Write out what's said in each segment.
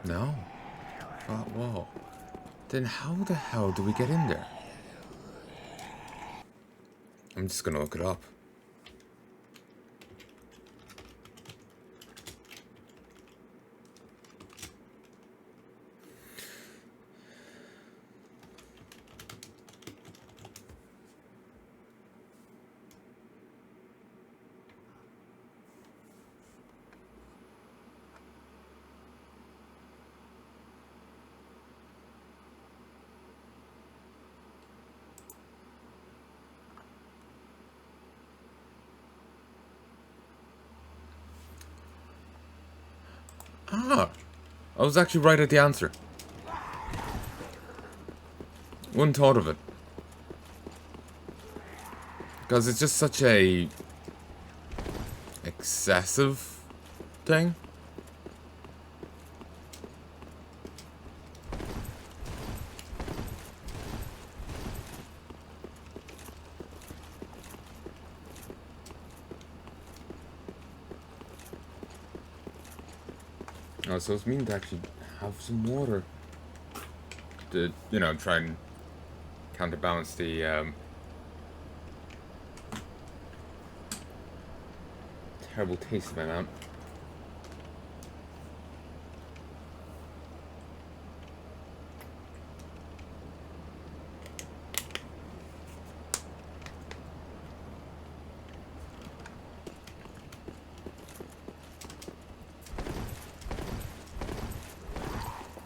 No. Flat wall. Then how the hell do we get in there? I'm just gonna look it up. Ah, I was actually right at the answer. Wouldn't thought of it. Because it's just such a excessive thing. Oh, so it's mean to actually have some water to, you know, try and counterbalance the terrible taste of my mouth.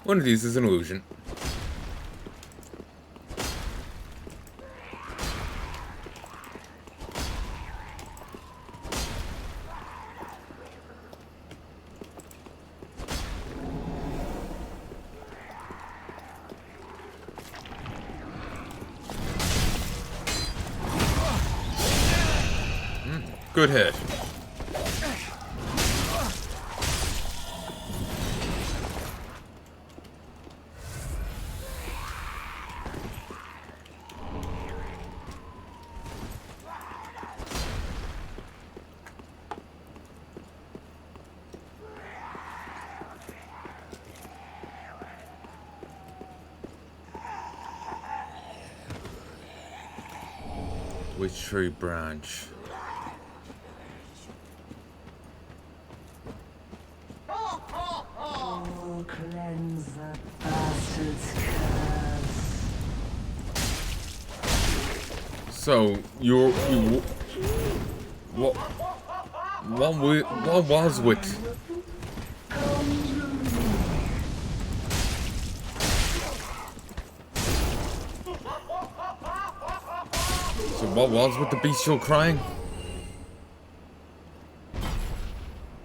One of these is an illusion. Good hit. Which tree branch? Oh, cleanse the bastard's curse. So what was with? So what was with the bestial crying?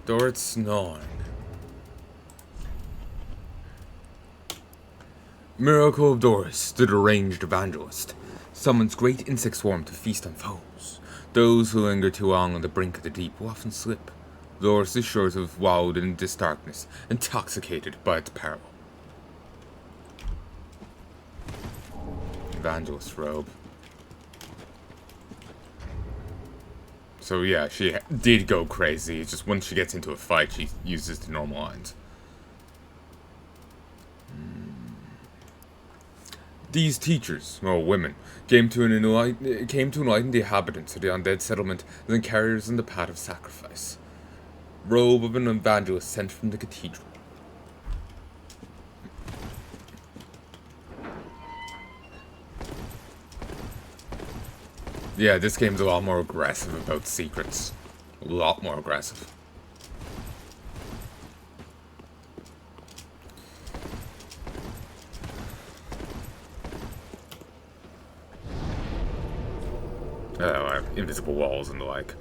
Dorhys gnawing. Miracle of Dorhys, the deranged evangelist, summons great insect swarm to feast on foes. Those who linger too long on the brink of the deep will often slip. Dorhys is shores of wild in this darkness, intoxicated by its peril. Evangelist robe. So yeah, she did go crazy. It's just once she gets into a fight, she uses the normal lines. These teachers, or women, came to enlighten the inhabitants of the undead settlement as the carriers on the path of sacrifice. Robe of an evangelist sent from the cathedral. Yeah, this game's a lot more aggressive about secrets. A lot more aggressive. Invisible walls and the like.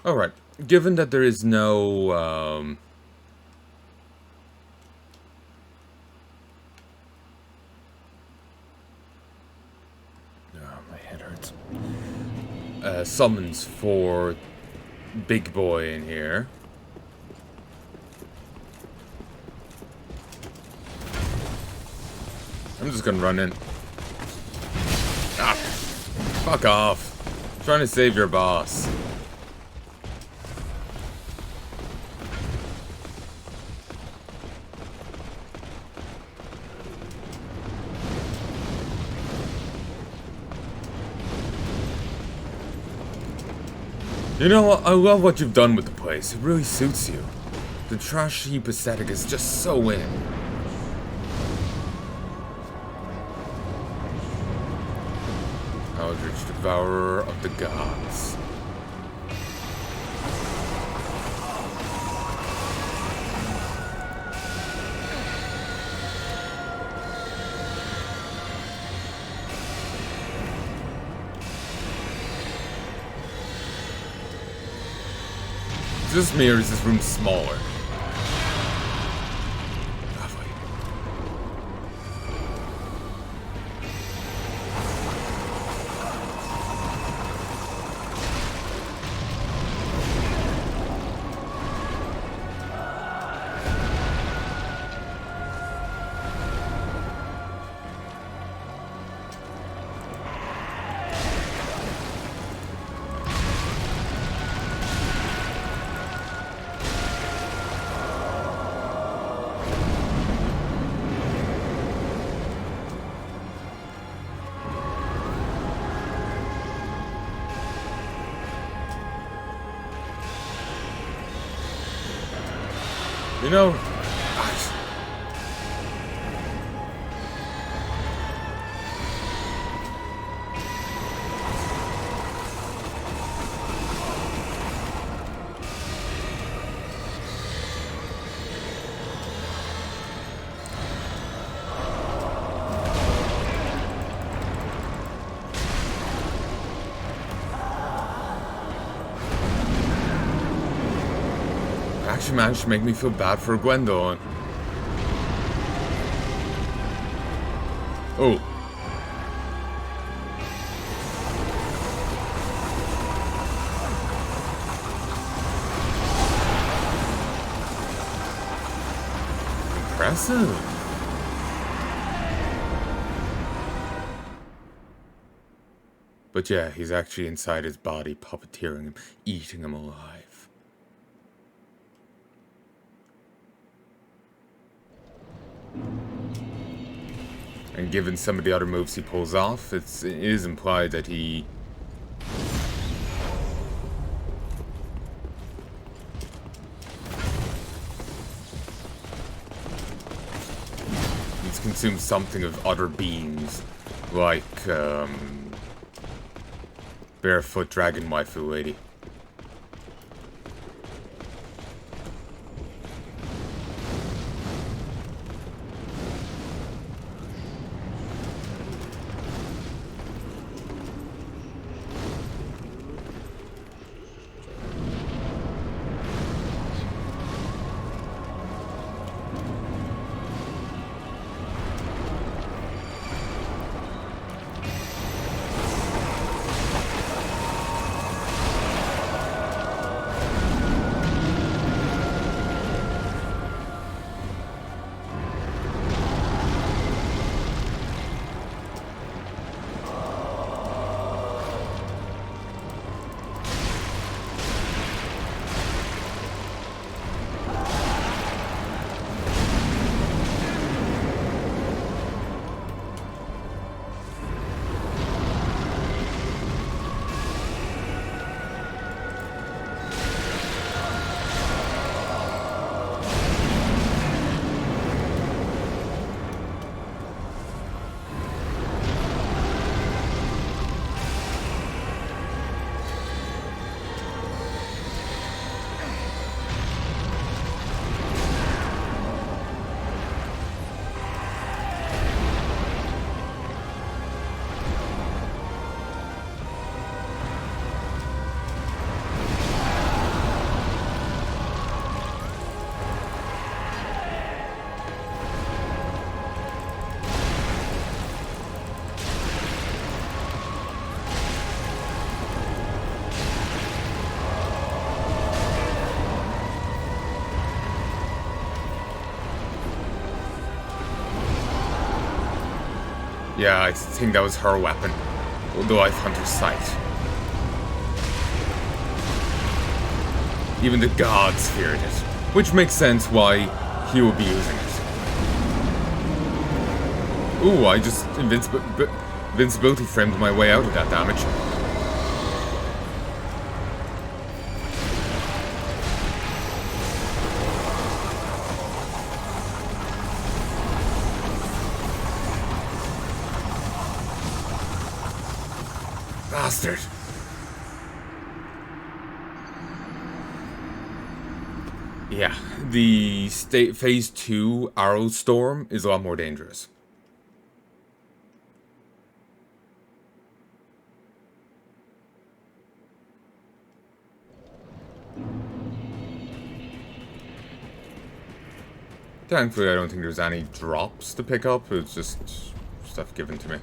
Alright, given that there is no, oh, my head hurts. Summons for Big Boy in here. I'm just gonna run in. Ah, fuck off. I'm trying to save your boss. You know, I love what you've done with the place. It really suits you. The trash heap aesthetic is just so in. Aldritch, devourer of the gods. Is this me or is this room smaller? Lovely. You know, actually managed to make me feel bad for Gwendolyn. Oh. Impressive. But yeah, he's actually inside his body, puppeteering him, eating him alive. And given some of the other moves he pulls off, it is implied that he's consumed something of other beings, like barefoot dragon waifu lady. Yeah, I think that was her weapon. The Life Hunter's sight. Even the gods feared it. Which makes sense why he would be using it. Ooh, I just invincibility framed my way out of that damage. bastard! Yeah, the Phase 2 Arrow Storm is a lot more dangerous. Thankfully, I don't think there's any drops to pick up. It's just stuff given to me.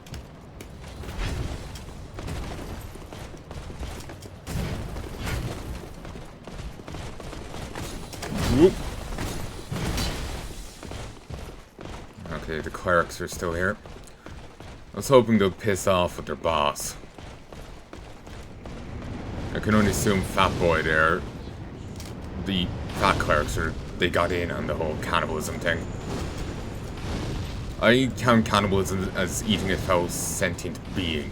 Whoop. Okay, the clerics are still here. I was hoping they'd piss off with their boss. I can only assume Fat Boy there. The fat clerics they got in on the whole cannibalism thing. I count cannibalism as eating a fellow sentient being.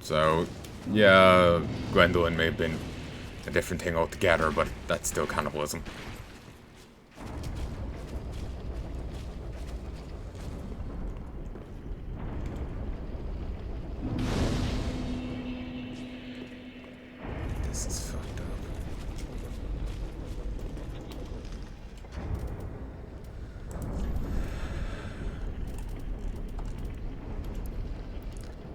So, yeah, Gwendolyn may have been a different thing altogether, but that's still cannibalism. This is fucked up.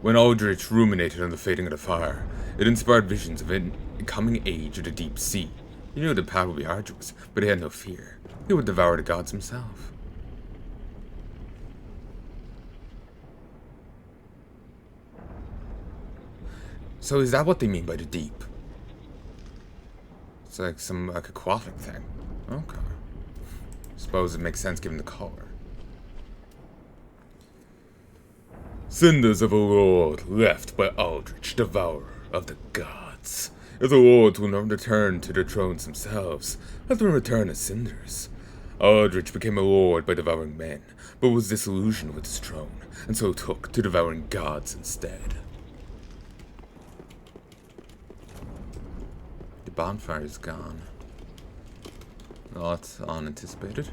When Aldritch ruminated on the fading of the fire, it inspired visions of a coming age of the deep sea. He knew the path would be arduous, but he had no fear. He would devour the gods himself. So is that what they mean by the deep? It's like some aquatic thing. Okay. Suppose it makes sense given the color. Cinders of a lord left by Aldritch, devourer of the gods. If the lords will not return to their thrones themselves, let them return as cinders. Aldritch became a lord by devouring men, but was disillusioned with his throne, and so took to devouring gods instead. The bonfire is gone. Not unanticipated.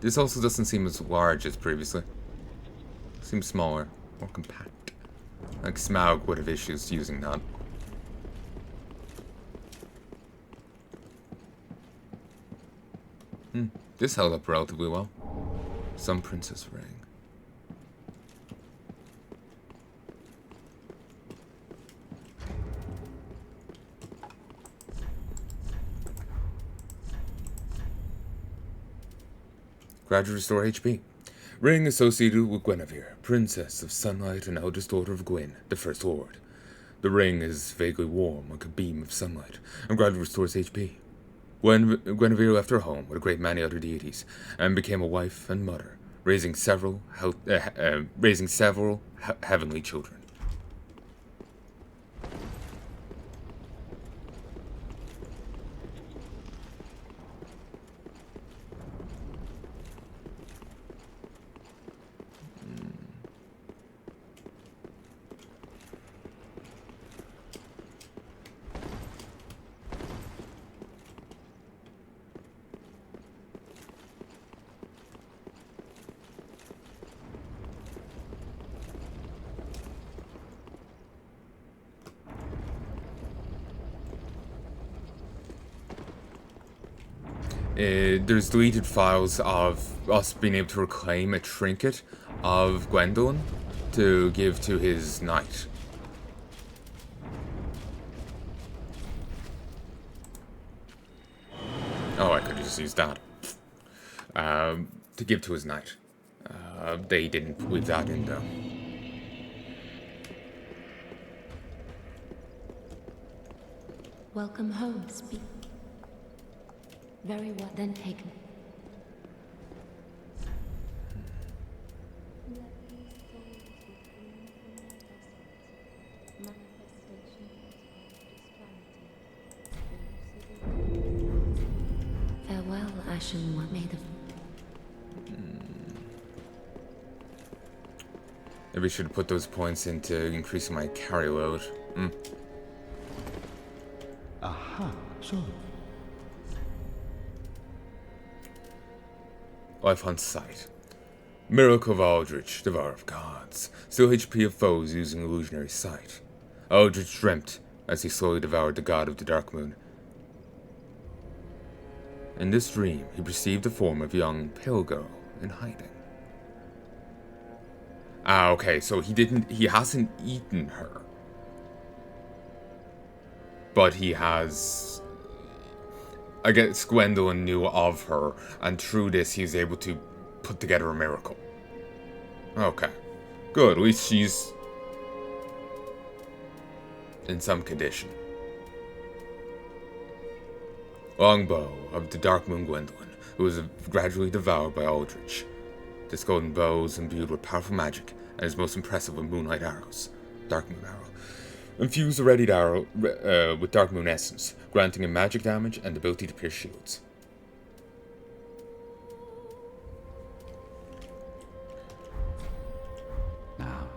This also doesn't seem as large as previously. Seems smaller, more compact. Like Smaug would have issues using that. This held up relatively well. Some princess ring. Gradually restore HP. Ring associated with Guinevere, Princess of Sunlight and eldest daughter of Gwyn, the First Lord. The ring is vaguely warm like a beam of sunlight, and gradually restores HP. Guinevere left her home with a great many other deities, and became a wife and mother, raising several heavenly children. There's deleted files of us being able to reclaim a trinket of Gwendolyn to give to his knight. Oh, I could have just used that. To give to his knight. They didn't leave that in though. Welcome home, speak. Very well, then take me. Farewell, Ashen One, made of. Maybe I should put those points into increasing my carry load. Aha, so. Life on sight. Miracle of Aldritch, Devourer of Gods. Still HP of foes using illusionary sight. Aldritch dreamt as he slowly devoured the god of the Dark Moon. In this dream, he perceived the form of a young, pale girl in hiding. Ah, okay, so he hasn't eaten her. But he has... I guess Gwendolyn knew of her, and through this he was able to put together a miracle. Okay. Good, at least she's in some condition. Longbow of the Dark Moon Gwendolyn, who was gradually devoured by Aldritch. This golden bow is imbued with powerful magic, and is most impressive with moonlight arrows. Dark Moon Arrow. Infuse the readied arrow with Dark Moon Essence, granting him magic damage and the ability to pierce shields. Now,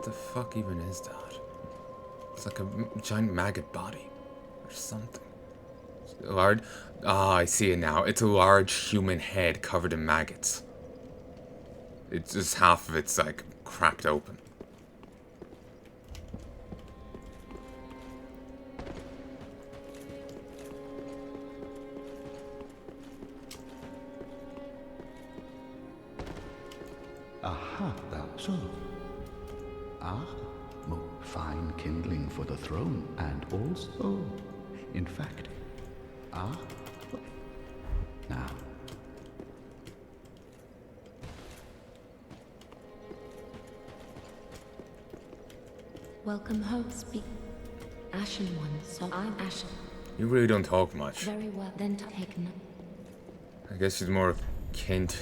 What the fuck even is that? It's like a giant maggot body. Or something. A large... Ah, I see it now. It's a large human head covered in maggots. It's just half of it's like cracked open. aha, so. Ah, fine kindling for the throne, and also, in fact, now. Welcome home, speak. Ashen one, so I'm Ashen. You really don't talk much. Very well, then take note. I guess she's more kin to...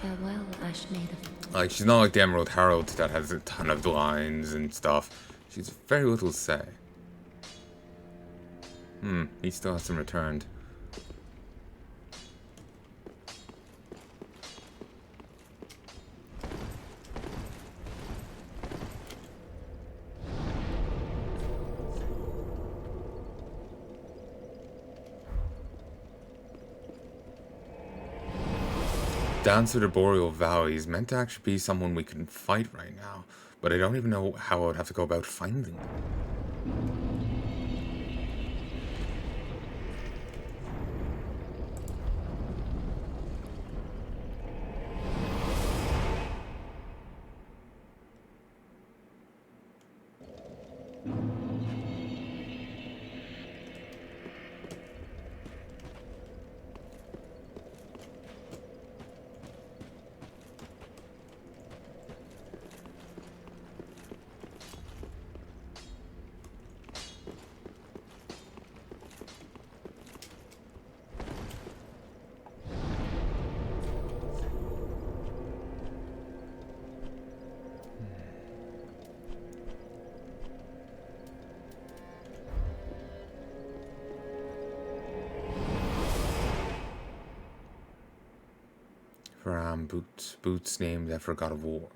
Farewell, Ash made of. Like, she's not like the Emerald Herald that has a ton of lines and stuff. She's very little to say. He still hasn't returned. Dancer to Boreal Valley is meant to actually be someone we can fight right now, but I don't even know how I would have to go about finding them. Boots named after a god of war.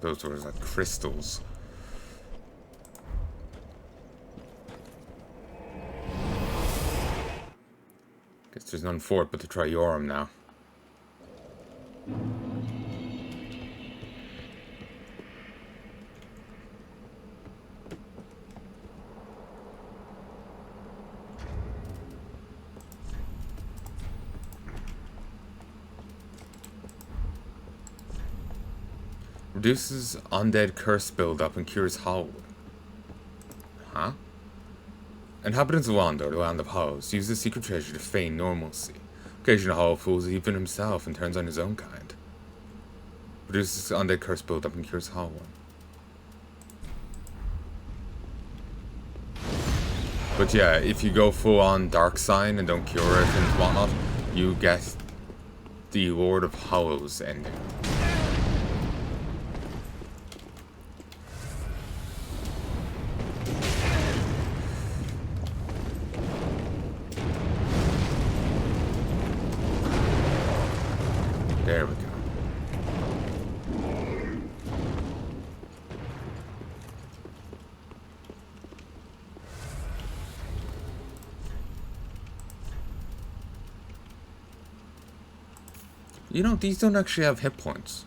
Those were like crystals. Guess there's none for it but to try Yhorm now. Reduces undead curse buildup and cures hollow. Huh? Inhabitants of Wandor, the land of hollows, use the secret treasure to feign normalcy. Occasional hollow fools even himself and turns on his own kind. Reduces undead curse buildup and cures hollow. But yeah, if you go full on dark sign and don't cure it and whatnot, you get the Lord of Hollows ending. There we go. You know, these don't actually have hit points.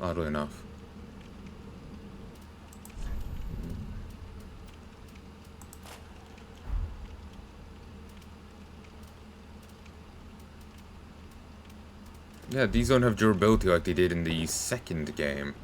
Oddly enough. Yeah, these don't have durability like they did in the second game.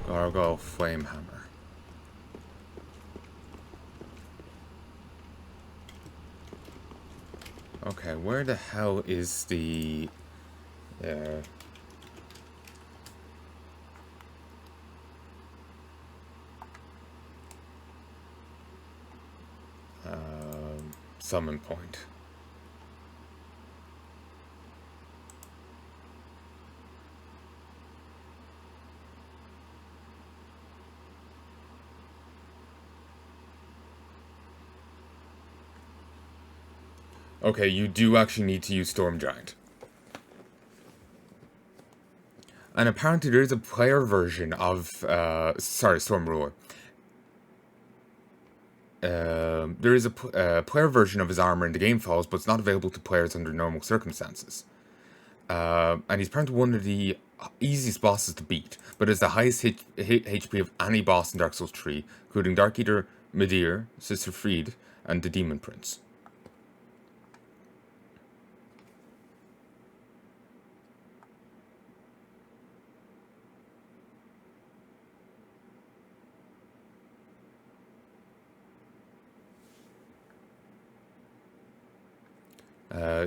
Gargoyle Flame Hammer. Okay, where the hell is the... summon point? Okay, you do actually need to use Storm Giant. And apparently there is a player version of, Storm Ruler. There is a player version of his armor in the game files, but it's not available to players under normal circumstances. And he's apparently one of the easiest bosses to beat, but is the highest HP of any boss in Dark Souls 3, including Dark Eater, Midir, Sister Fried, and the Demon Prince.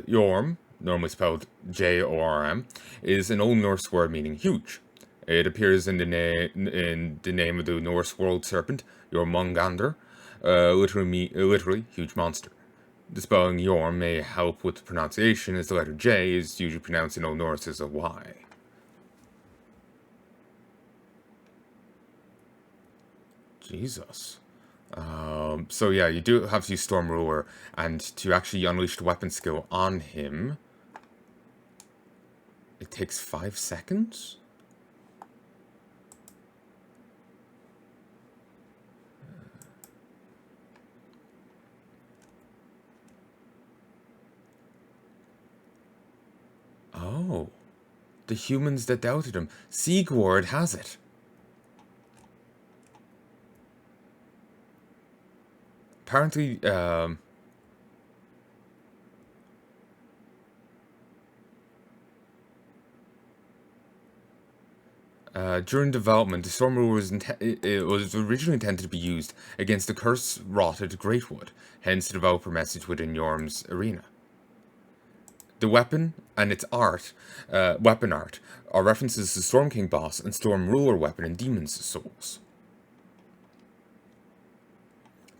Yhorm, normally spelled J-O-R-M, is an Old Norse word meaning huge. It appears in the name of the Norse world serpent, Jormungandr, literally huge monster. The spelling Yhorm may help with the pronunciation, as the letter J is usually pronounced in Old Norse as a Y. Jesus. So yeah, you do have to use Storm Ruler, and to actually unleash the weapon skill on him, it takes 5 seconds? Oh, the humans that doubted him. Sigurd has it. Apparently, during development, the Storm Ruler was originally intended to be used against the curse-rotted Greatwood, hence the developer message within Yhorm's arena. The weapon and its weapon art, are references to Storm King boss and Storm Ruler weapon in Demon's Souls.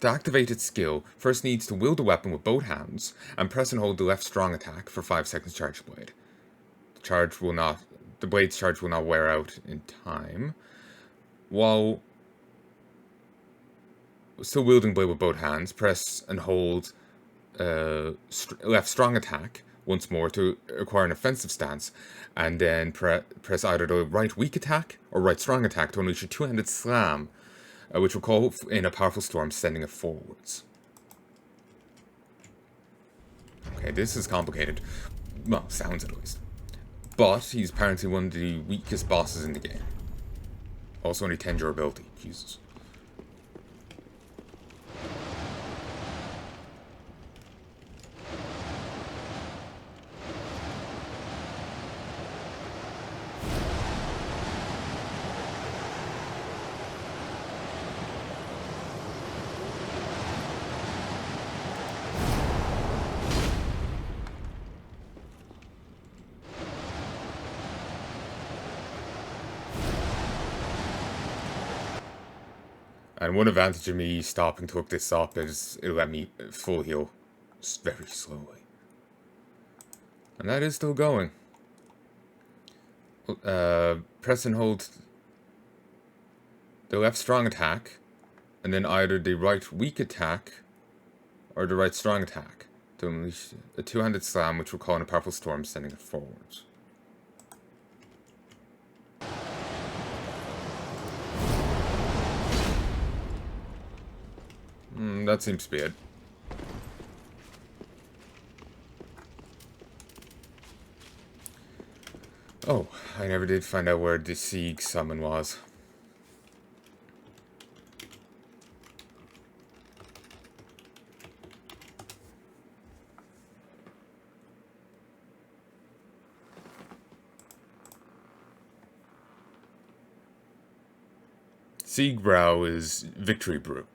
To activate its skill, first needs to wield the weapon with both hands, and press and hold the left strong attack for 5 seconds charge the blade. The blade's charge will not wear out in time, while still wielding blade with both hands, press and hold left strong attack once more to acquire an offensive stance, and then press either the right weak attack or right strong attack to unleash a two-handed slam, which will call in a powerful storm, sending it forwards. Okay, this is complicated. Well, sounds at least. But he's apparently one of the weakest bosses in the game. Also only 10 durability. Jesus. And one advantage of me stopping to hook this up is it'll let me full heal very slowly. And that is still going. Press and hold the left strong attack, and then either the right weak attack or the right strong attack to unleash a two-handed slam, which will call in a powerful storm, sending it forwards. That seems to be it. Oh, I never did find out where the Sieg summon was. Sieg Brow is Victory Brew.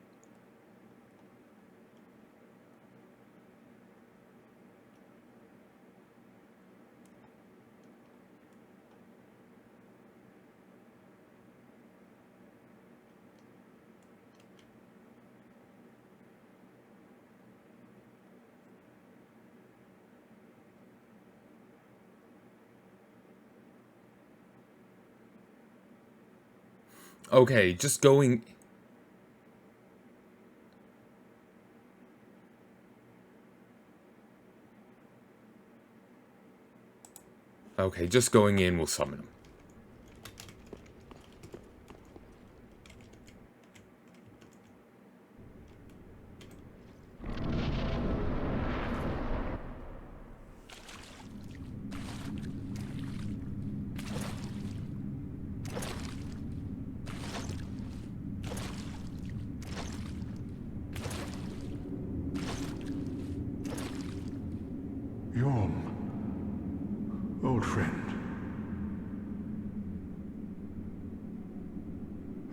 Okay, just going... Okay, just going in will summon him. Yhorm, old friend.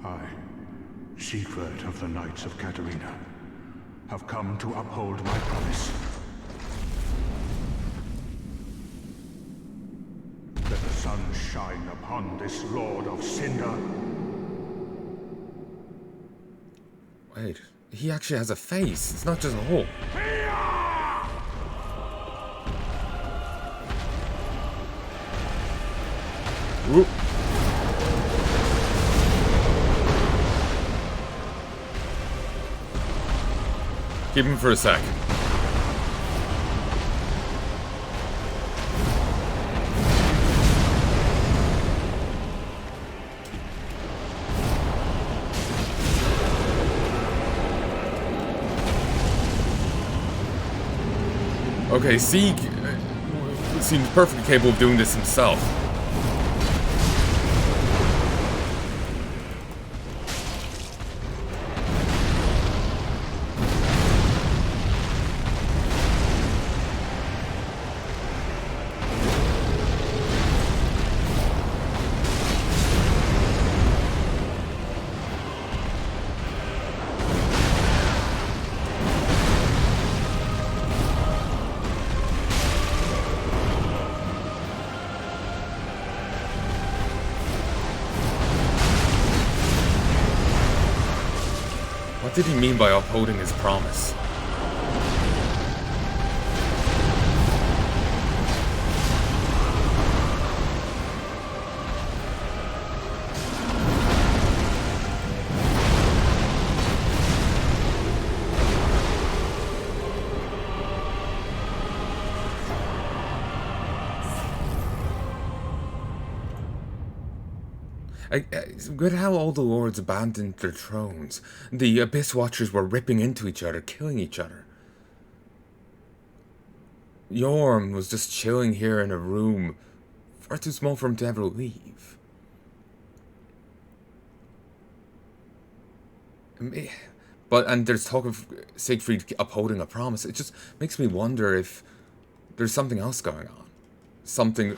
I, Siegward of the Knights of Katarina, have come to uphold my promise. Let the sun shine upon this Lord of Cinder. Wait, he actually has a face. It's not just a hole. Whoop. Keep him for a sec. Okay, Sieg seems perfectly capable of doing this himself. What did he mean by upholding his promise? Good how all the lords abandoned their thrones. The Abyss Watchers were ripping into each other, killing each other. Yhorm was just chilling here in a room, far too small for him to ever leave. And there's talk of Siegfried upholding a promise. It just makes me wonder if there's something else going on. Something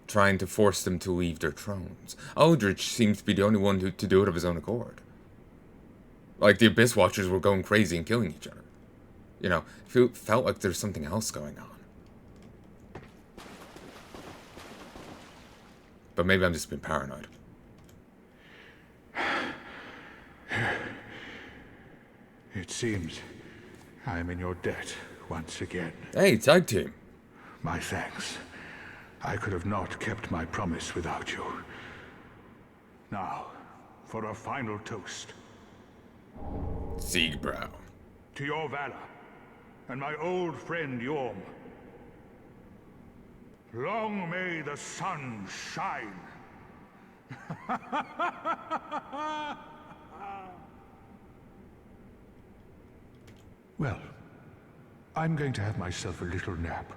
trying to force them to leave their thrones. Aldritch seems to be the only one to do it of his own accord. Like, the Abyss Watchers were going crazy and killing each other. You know, it felt like there's something else going on. But maybe I'm just being paranoid. It seems I am in your debt once again. Hey, tag team. My thanks. I could have not kept my promise without you. Now, for a final toast. Siegbrow. To your valor, and my old friend Yhorm. Long may the sun shine. Well, I'm going to have myself a little nap.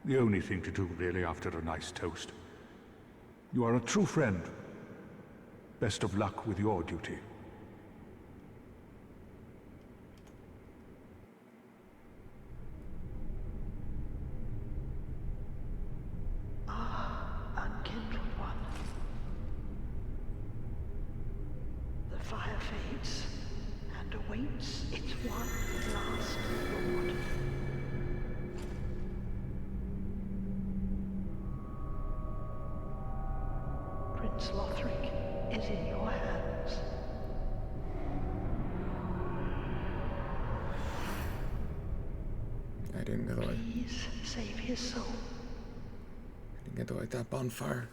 The only thing to do, really, after a nice toast. You are a true friend. Best of luck with your duty. Unkindled one. The fire fades and awaits its one last lord. Prince Lothric is in your hands. I didn't get to light. Please save his soul. I didn't get to light that bonfire.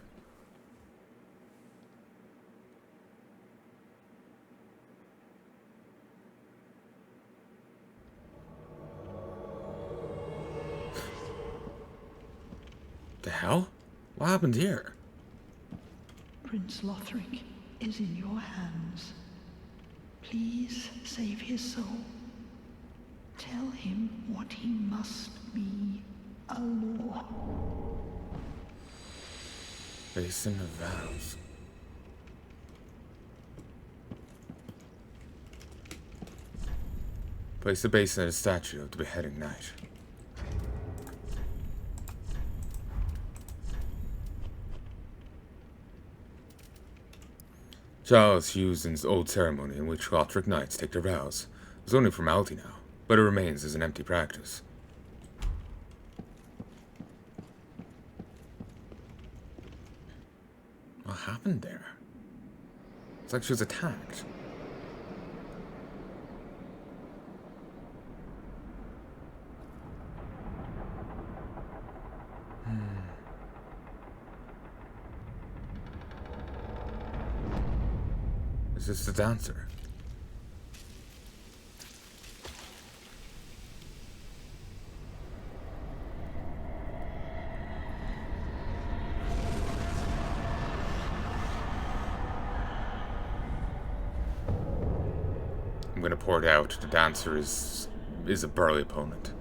The hell? What happened here? Prince Lothric is in your hands. Please save his soul. Tell him what he must be, a lord. Basin of Vows. Place the basin at a statue of the beheading knight. Chalice used in old ceremony in which Lothric knights take their vows. It's only formality now, but it remains as an empty practice. What happened there? It's like she was attacked. Is this the dancer? I'm gonna pour it out. The dancer is a burly opponent.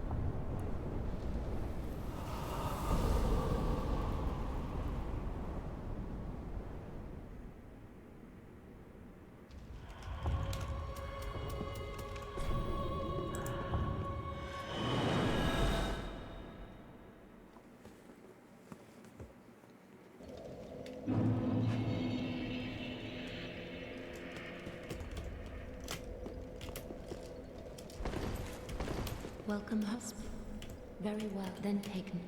Welcome, husband. Very well, then taken.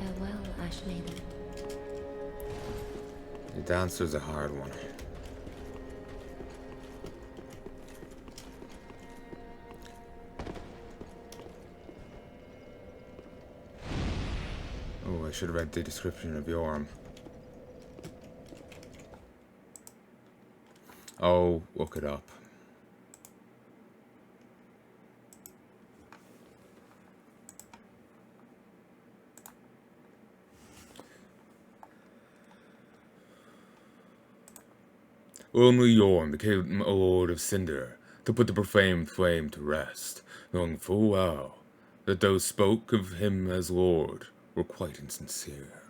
Farewell, Ash Maiden. The dancer's a hard one. I should have read the description of Yhorm. Oh, look it up. Only Yhorm became a lord of Cinder to put the profaned flame to rest, knowing full well that those spoke of him as lord were quite insincere.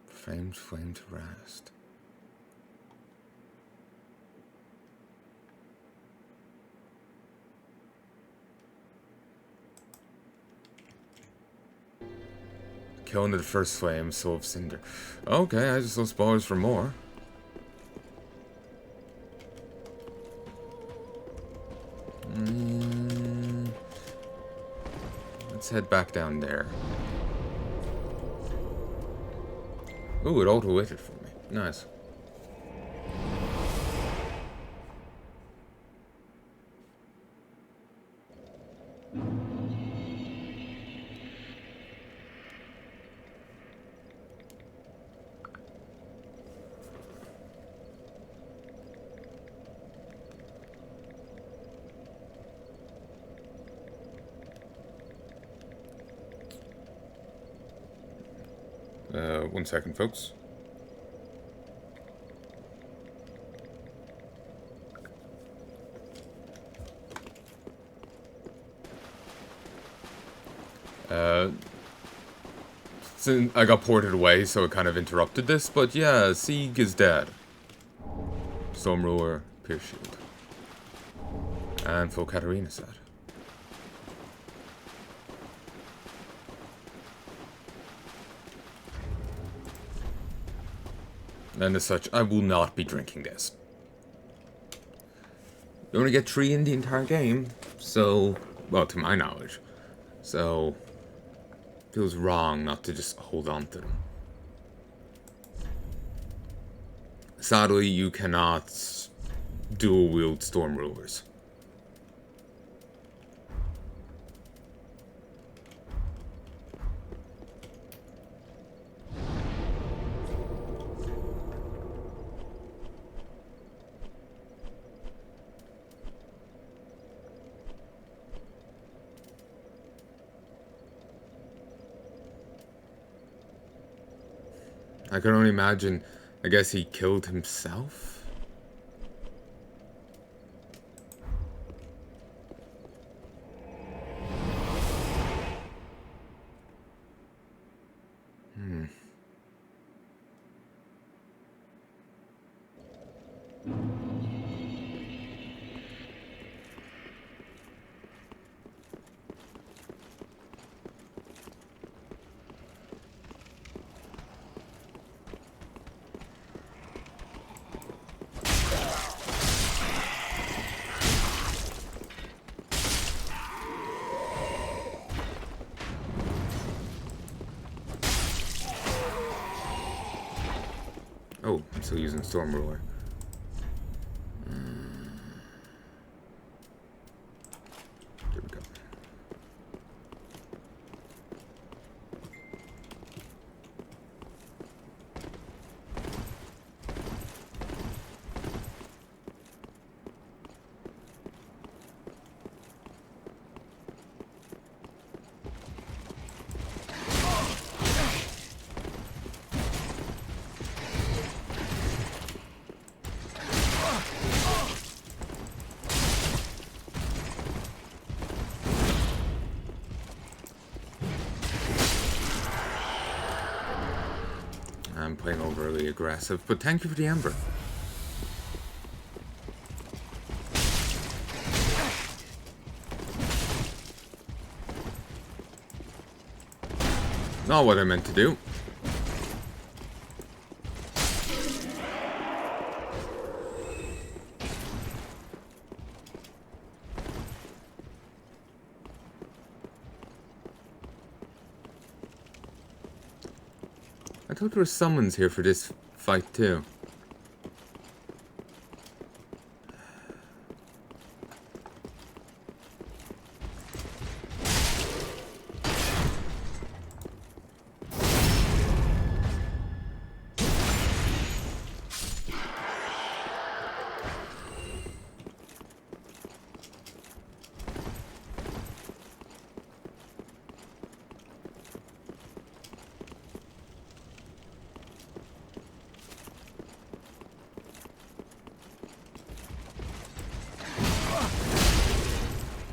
Profaned flame to rest. Killing the first flame, soul of Cinder. Okay, I just saw spoilers for more. Let's head back down there. Ooh, it auto-waited for me. Nice. One second, folks. Since I got ported away, so it kind of interrupted this, but yeah, Sieg is dead. Storm Ruler, Pierce Shield. And full Katarina set. And as such, I will not be drinking this. You only get 3 in the entire game, so, well, to my knowledge. So, feels wrong not to just hold on to them. Sadly, you cannot dual wield Storm Rulers. I can only imagine, I guess he killed himself? Oh, I'm still using Storm Ruler. There we go. I'm playing overly aggressive, but thank you for the Ember. Not what I meant to do. I thought there were summons here for this fight too.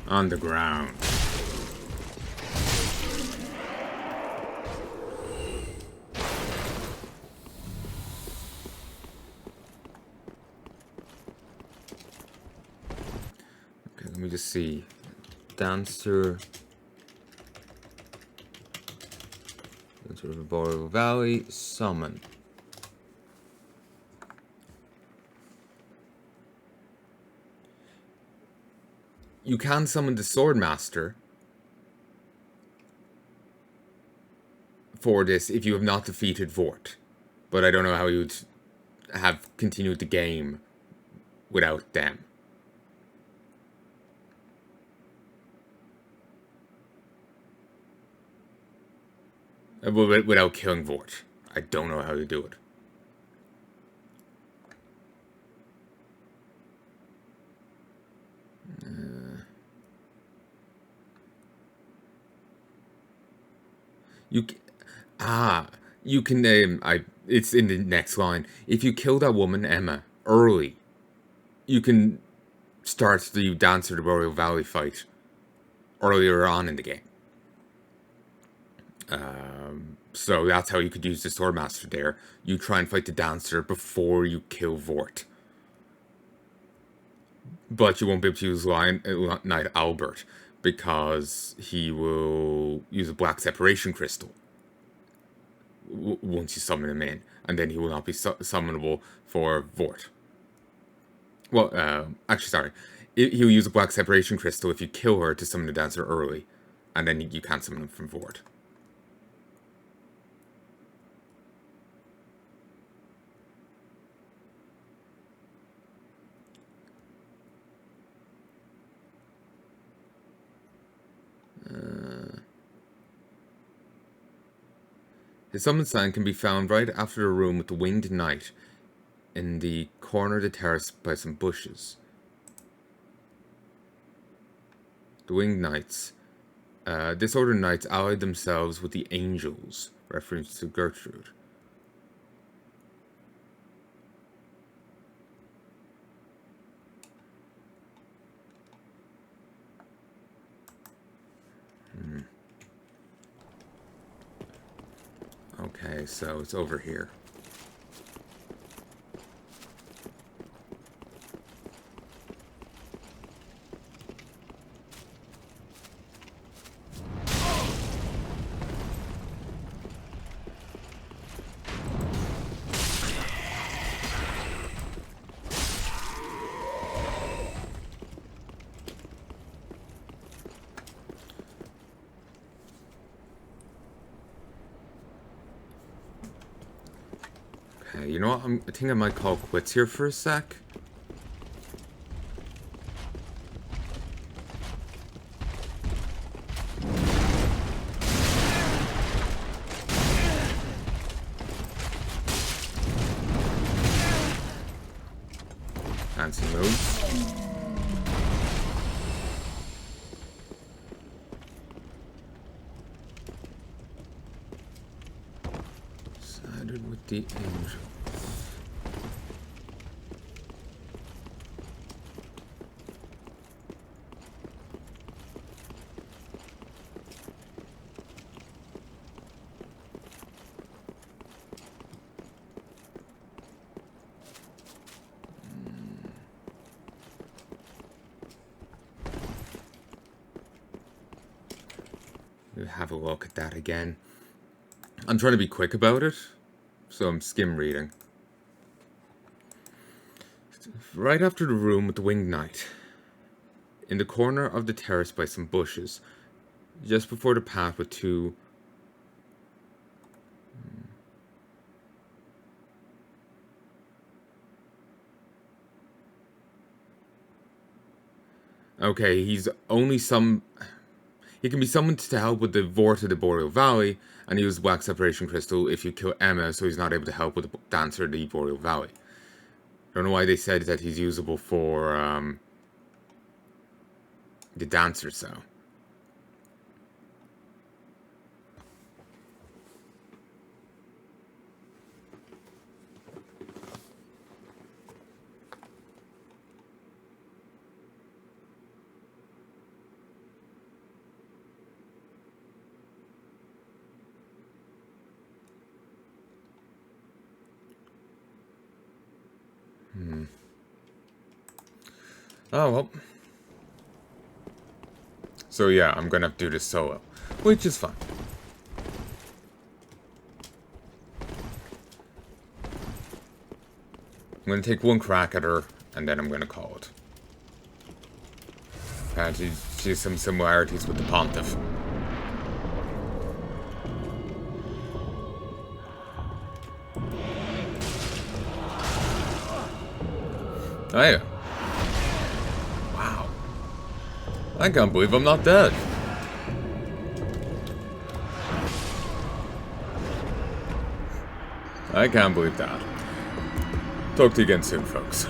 On the ground. Okay, let me just see. Dancer. Dancer of the Boreal Valley. Summon. You can summon the Swordmaster for this if you have not defeated Vort. But I don't know how you would have continued the game without them. Without killing Vort. I don't know how to do it. You can it's in the next line. If you kill that woman Emma early, you can start the Dancer of the Boreal Valley fight earlier on in the game. So that's how you could use the Swordmaster there. You try and fight the Dancer before you kill Vort. But you won't be able to use Knight Albert because he will use a black separation crystal once you summon him in, and then he will not be summonable for Vort. Well, actually, sorry. He'll use a black separation crystal if you kill her to summon the Dancer early, and then you can't summon him from Vort. His summon sign can be found right after the room with the Winged Knight in the corner of the terrace by some bushes. The Winged Knights. This order of knights allied themselves with the angels, reference to Gertrude. Okay, so it's over here. You know what? I think I might call quits here for a sec. Fancy move. Sided with the angel. Have a look at that again. I'm trying to be quick about it, so I'm skim reading. Right after the room with the Winged Knight, in the corner of the terrace by some bushes, just before the path with two... Okay, he's only some... He can be summoned to help with the Vort of the Boreal Valley, and use Black Separation Crystal if you kill Emma, so he's not able to help with the Dancer of the Boreal Valley. I don't know why they said that he's usable for the Dancer, so. Oh, well. So yeah, I'm gonna have to do this solo, which is fine. I'm gonna take one crack at her, and then I'm gonna call it. Apparently, she has some similarities with the Pontiff. Oh yeah. Wow. I can't believe I'm not dead. I can't believe that. Talk to you again soon, folks.